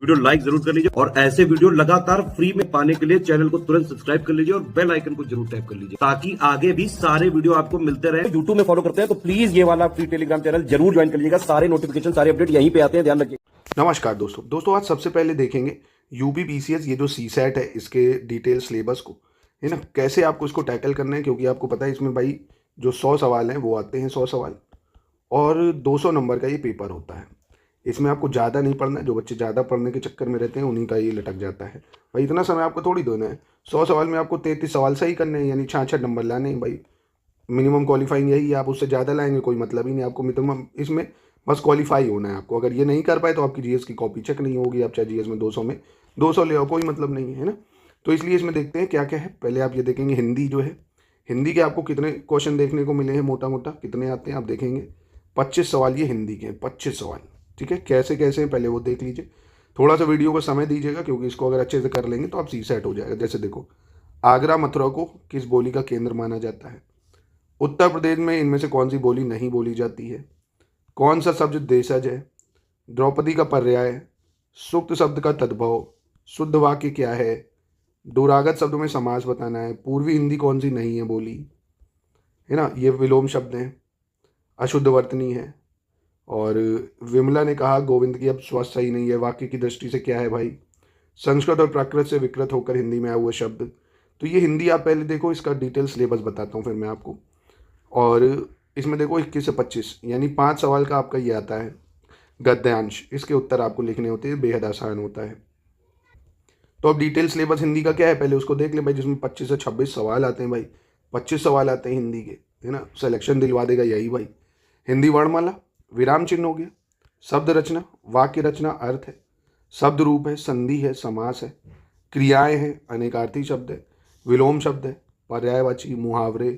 Video like जरूर कर लीजिए और ऐसे वीडियो लगातार फ्री में पाने के लिए चैनल को तुरंत सब्सक्राइब कर लीजिए और बेल आइकन को जरूर टैप कर लीजिए ताकि आगे भी सारे वीडियो आपको मिलते रहे। यूट्यूब में फॉलो करते हैं तो प्लीज ये वाला फ्री टेलीग्राम चैनल जरूर ज्वाइन कर लीजिएगा। सारे नोटिफिकेशन सारे अपडेट यहीं पे आते हैं, ध्यान रखिए। नमस्कार दोस्तों आज सबसे पहले देखेंगे यूपी पीसीएस ये जो सीसैट है इसके डिटेल सिलेबस को, है ना, कैसे आपको इसको टैकल करना है। क्योंकि आपको पता है इसमें भाई जो 100 सवाल हैं वो आते हैं 100 सवाल और 200 नंबर का ये पेपर होता है। इसमें आपको ज़्यादा नहीं पढ़ना है, जो बच्चे ज़्यादा पढ़ने के चक्कर में रहते हैं उन्हीं का ये लटक जाता है। भाई इतना समय आपको थोड़ी देना है, 100 सवाल में आपको 33 सवाल सही करने हैं, यानी 66 नंबर लाने हैं। भाई मिनिमम क्वालिफाइंग यही है, आप उससे ज़्यादा लाएंगे कोई मतलब ही नहीं। आपको मिनिमम इसमें बस क्वालिफाई होना है आपको। अगर ये नहीं कर पाए तो आपकी जीएस की कॉपी चेक नहीं होगी, आप चाहे जीएस में 200 ले आओ, कोई मतलब नहीं है ना। तो इसलिए इसमें देखते हैं क्या क्या है। पहले आप ये देखेंगे हिंदी जो है, हिंदी के आपको कितने क्वेश्चन देखने को मिले हैं, मोटा मोटा कितने आते हैं आप देखेंगे। 25 सवाल ये हिंदी के हैं, 25 सवाल। ठीक है, कैसे कैसे हैं पहले वो देख लीजिए। थोड़ा सा वीडियो को समय दीजिएगा क्योंकि इसको अगर अच्छे से कर लेंगे तो आप सीसैट हो जाएगा। जैसे देखो, आगरा मथुरा को किस बोली का केंद्र माना जाता है? उत्तर प्रदेश में इनमें से कौन सी बोली नहीं बोली जाती है? कौन सा शब्द देशज है? द्रौपदी का पर्याय, सूक्त शब्द का तद्भव, शुद्ध वाक्य क्या है, दुरागत शब्द में समास बताना है, पूर्वी हिंदी कौन सी नहीं है बोली, है ना, ये विलोम शब्द हैं, अशुद्ध वर्तनी है। और विमला ने कहा गोविंद की अब स्वास्थ्य सही नहीं है, वाक्य की दृष्टि से क्या है भाई? संस्कृत और प्राकृत से विकृत होकर हिंदी में आया हुआ शब्द। तो ये हिंदी आप पहले देखो, इसका डिटेल सिलेबस बताता हूँ फिर मैं आपको। और इसमें देखो 21 से 25 यानी 5 सवाल का आपका ये आता है गद्यांश। इसके उत्तर आपको लिखने होते हैं, बेहद आसान होता है। तो अब डिटेल सिलेबस हिंदी का क्या है पहले उसको देख ले भाई, जिसमें 25 से 26 सवाल आते हैं भाई। 25 सवाल आते हैं हिंदी के, है ना। सिलेक्शन दिलवा देगा यही भाई। हिंदी वर्णमाला, विराम चिन्ह हो गया, शब्द रचना, वाक्य रचना, अर्थ है, शब्द रूप है, संधि है, समास है, क्रियाएं हैं, अनेकार्थी शब्द है, विलोम शब्द है, पर्यायवाची, मुहावरे,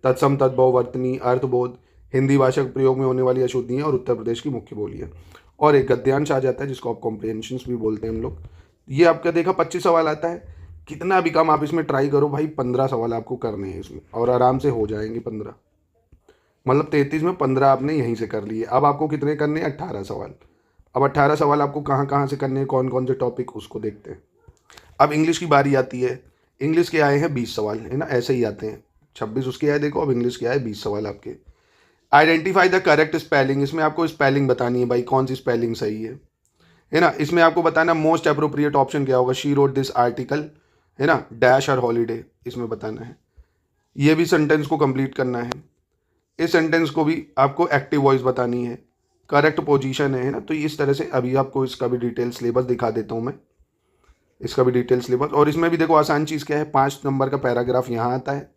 तत्सम तद्भव, वर्तनी, अर्थबोध, हिंदी भाषा के प्रयोग में होने वाली अशुद्धियाँ और उत्तर प्रदेश की मुख्य बोलियाँ। और एक गद्यांश आ जाता है जिसको आप कॉम्प्रिहेंशंस भी बोलते हैं हम लोग। ये आपका देखा 25 सवाल आता है। कितना भी कम आप इसमें ट्राई करो भाई, 15 सवाल आपको करने हैं इसमें और आराम से हो जाएंगे 15। मतलब 33 में 15 आपने यहीं से कर लिए। अब आपको कितने करने हैं? 18 सवाल। अब 18 सवाल आपको कहाँ कहाँ से करने हैं, कौन कौन से टॉपिक, उसको देखते हैं। अब इंग्लिश की बारी आती है। इंग्लिश के आए हैं 20 सवाल, है ना, ऐसे ही आते हैं। 26 उसके आए देखो, अब इंग्लिश के आए 20 सवाल आपके। आइडेंटिफाई द करेक्ट स्पेलिंग, इसमें आपको स्पेलिंग बतानी है भाई, कौन सी स्पेलिंग सही है ना। इसमें आपको बताना मोस्ट अप्रोप्रिएट ऑप्शन क्या होगा, शी रोट दिस आर्टिकल, है ना, डैश और हॉलीडे, इसमें बताना है। ये भी सेंटेंस को कंप्लीट करना है। इस सेंटेंस को भी आपको एक्टिव वॉइस बतानी है, करेक्ट पोजीशन है ना। तो इस तरह से अभी आपको इसका भी डिटेल सिलेबस दिखा देता हूँ मैं, इसका भी डिटेल सिलेबस। और इसमें भी देखो आसान चीज़ क्या है, 5 नंबर का पैराग्राफ यहाँ आता है,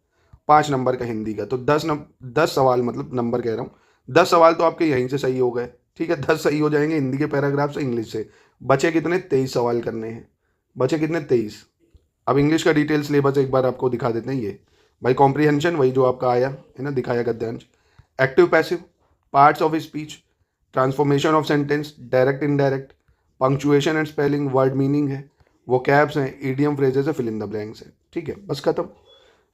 5 नंबर का हिंदी का। तो 10 सवाल, मतलब नंबर कह रहा हूँ, 10 सवाल तो आपके यहीं से सही हो गए। ठीक है, 10 सही हो जाएंगे हिंदी के पैराग्राफ से, इंग्लिश से। बचे कितने? 23 सवाल करने हैं। बचे कितने? 23। अब इंग्लिश का डिटेल सिलेबस एक बार आपको दिखा देते हैं। ये भाई कॉम्प्रिहेंशन वही जो आपका आया है ना, दिखाया गद्यांश। Active passive, parts of speech, transformation of sentence, direct indirect, punctuation and spelling, word meaning है, वो कैब्स हैं, ईडियम फ्रेजेस है, फिल इन द ब्लैंक्स है। ठीक है, बस खत्म,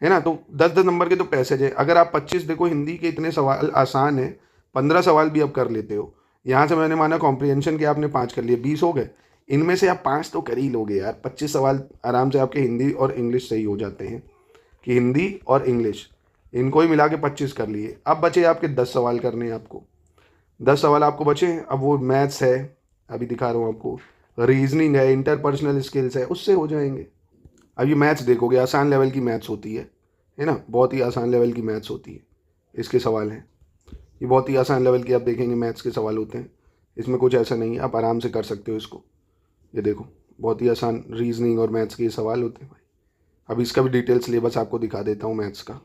है ना। तो 10-10 नंबर के तो पैसेज है। अगर आप 25 देखो हिंदी के इतने सवाल आसान है, 15 सवाल भी आप कर लेते हो। यहाँ से मैंने माना कॉम्प्रिहेंशन के आपने 5 कर लिए, 20 हो गए। इनमें से आप 5 तो कर ही लोगे यार। 25 सवाल आराम से आपके हिंदी और इंग्लिश सही हो जाते हैं, कि हिंदी और इंग्लिश इनको ही मिला के 25 कर लिए। अब बचे आपके 10 सवाल करने हैं आपको। 10 सवाल आपको बचे हैं। अब वो मैथ्स है, अभी दिखा रहा हूँ आपको, रीजनिंग है, इंटरपर्सनल स्किल्स है, उससे हो जाएंगे। अब ये मैथ्स देखोगे, आसान लेवल की मैथ्स होती है ना, बहुत ही आसान लेवल की मैथ्स होती है। इसके सवाल हैं, ये बहुत ही आसान लेवल की आप देखेंगे मैथ्स के सवाल होते हैं। इसमें कुछ ऐसा नहीं है, आप आराम से कर सकते हो इसको। ये देखो बहुत ही आसान रीजनिंग और मैथ्स के सवाल होते हैं भाई। अब इसका भी डिटेल सिलेबस आपको दिखा देता हूँ मैथ्स का।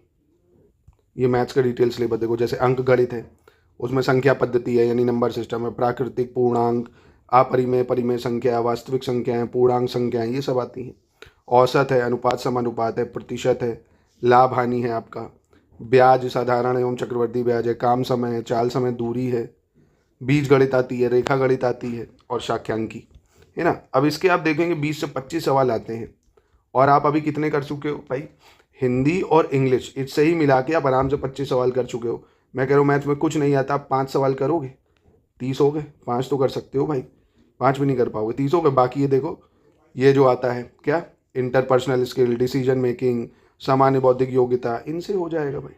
ये मैथ्स का डिटेल सिलेबस देखो, जैसे अंक गणित है, उसमें संख्या पद्धति है, यानी नंबर सिस्टम है, प्राकृतिक, पूर्णांक, अपरिमेय, परिमेय संख्या, वास्तविक संख्याएं, पूर्णांक संख्याएं, ये सब आती हैं। औसत है, अनुपात समानुपात है, प्रतिशत है, लाभ हानि है आपका, ब्याज साधारण एवं चक्रवर्ती ब्याज है, काम समय है, चाल समय, दूरी है, बीज गणित आती है, रेखा गणित आती है और शाख्यांकी, है ना। अब इसके आप देखेंगे 20 से 25 सवाल आते हैं। और आप अभी कितने कर चुके हो भाई? हिंदी और इंग्लिश इससे ही मिला के आप आराम से 25 सवाल कर चुके हो। मैं कह रहा हूँ मैथ में कुछ नहीं आता, आप 5 सवाल करोगे, 30 हो गए, 5 तो कर सकते हो भाई। 5 भी नहीं कर पाओगे, 30 हो गए। बाकी ये देखो, ये जो आता है क्या, इंटरपर्सनल स्किल, डिसीजन मेकिंग, सामान्य बौद्धिक योग्यता, इनसे हो जाएगा भाई,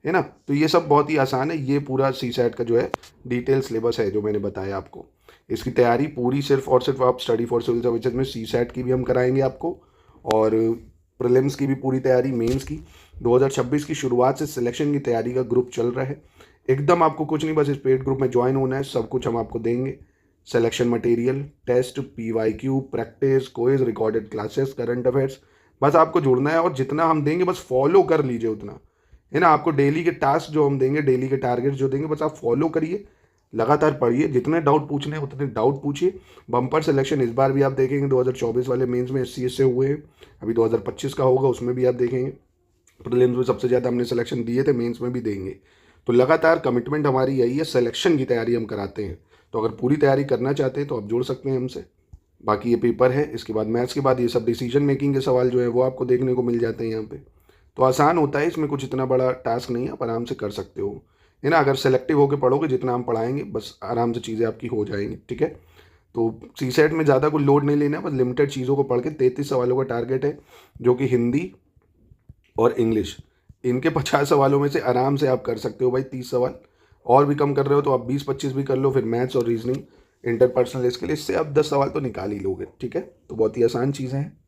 है ना। तो ये सब बहुत ही आसान है। ये पूरा सीसैट का जो है डिटेल सिलेबस है जो मैंने बताया आपको। इसकी तैयारी पूरी सिर्फ और सिर्फ आप स्टडी फॉर सिविल सर्विसेज में सीसैट की भी हम कराएंगे आपको, और प्रीलिम्स की भी पूरी तैयारी, मेंस की। 2026 की शुरुआत से सिलेक्शन की तैयारी का ग्रुप चल रहा है। एकदम आपको कुछ नहीं, बस इस पेड ग्रुप में ज्वाइन होना है, सब कुछ हम आपको देंगे। Selection material, test, PYQ, practice, quiz, recorded classes, current affairs, बस आपको जुड़ना है। और जितना हम देंगे बस फॉलो कर लीजिए उतना, है ना। आपको डेली के टास्क जो हम देंगे, डेली के टारगेट जो देंगे, बस आप फॉलो करिए, लगातार पढ़िए। जितने डाउट पूछने हैं उतने डाउट पूछिए। बम्पर सिलेक्शन इस बार भी आप देखेंगे, 2024 वाले मेंस में SCS से हुए हैं, अभी 2025 का होगा उसमें भी आप देखेंगे। प्रीलिम्स में सबसे ज़्यादा हमने सिलेक्शन दिए थे, मेंस में भी देंगे। तो लगातार कमिटमेंट हमारी यही है, सिलेक्शन की तैयारी हम कराते हैं। तो अगर पूरी तैयारी करना चाहते हैं तो आप जुड़ सकते हैं हमसे। बाकी ये पेपर है, इसके बाद मैथ्स के बाद ये सब डिसीजन मेकिंग के सवाल जो है वो आपको देखने को मिल जाते हैं यहाँ पे। तो आसान होता है, इसमें कुछ इतना बड़ा टास्क नहीं है, आप आराम से कर सकते हो, है ना। अगर सेलेक्टिव होकर पढ़ोगे, जितना हम पढ़ाएंगे बस आराम से चीज़ें आपकी हो जाएंगी, ठीक है। तो सीसैट में ज़्यादा कुछ लोड नहीं लेना है, बस लिमिटेड चीज़ों को पढ़ के 33 सवालों का टारगेट है, जो कि हिंदी और इंग्लिश, इनके 50 सवालों में से आराम से आप कर सकते हो भाई 30 सवाल। और भी कम कर रहे हो तो आप 20-25 भी कर लो, फिर मैथ्स और रीजनिंग, इंटरपर्सनल स्किल, इससे आप 10 सवाल तो निकाल ही लोगे, ठीक है। तो बहुत ही आसान चीज़ें हैं।